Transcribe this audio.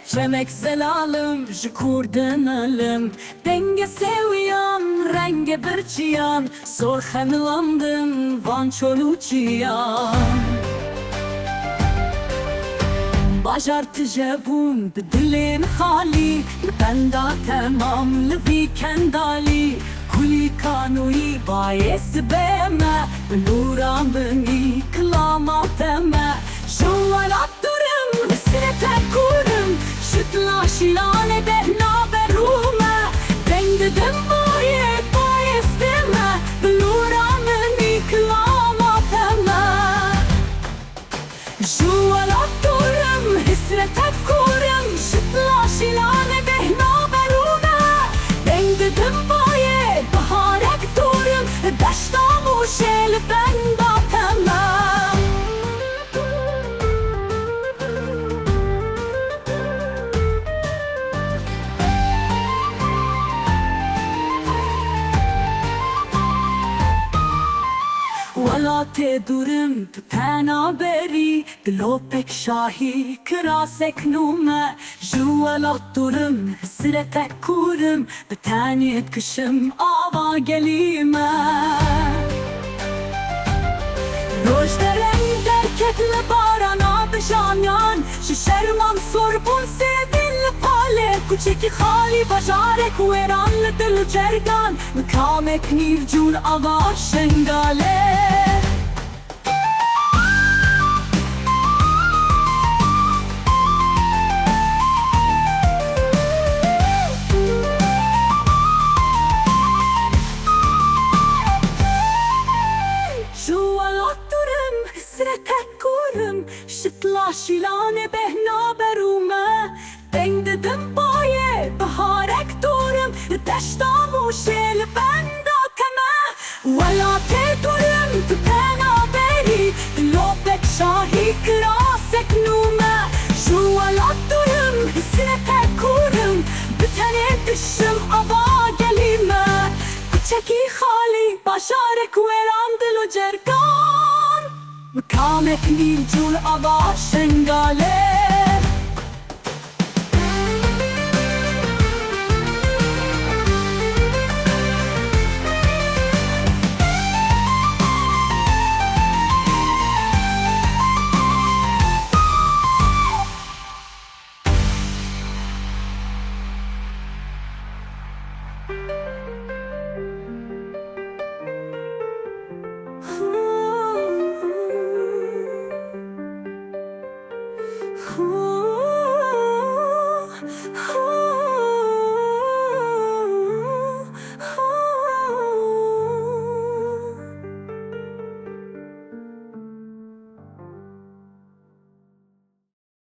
Çemek zelalım, jikurdun alım. Denge seviyan, renge birçiyan. Zor hemilandım, van çoluçiyan. Bajartıca bun, dilin hali. Benda tamamlı bir kendali. Kuli kanui bayesi beme. Nuramın iklama teme. Şuvalat durum, hissete kurum. Şutla şilane behna berume. Dengedim bayes deme. Nuramın iklama teme. Şuvalat durum, hissete kurum. Şutla şilane behna berume. Dengedim bayes baharek durum. Daştamu şel benda teme. ولا تدورم بپنا بری دلو پک شاهی کراسک نومه جوالا دورم حسرتک کورم بتانیت کشم آوا گلیمه روش درم درکت لبارana بجانyan ششرمان sorbun sevin pale Kuçeki hali bajarek veranlı dil cergan Mikamek nircun ava şengale Şıtla şilane behna berume Dengdedim baye baharek durum Deştamu şel benda keme Vela te durum tüpena beri Lopek şahi krasek nume Şuvalat durum hissete kurum Bütene dışım ava gelime Kuçeki hali başarek verandıl cergan Mikamek nircul ava şengale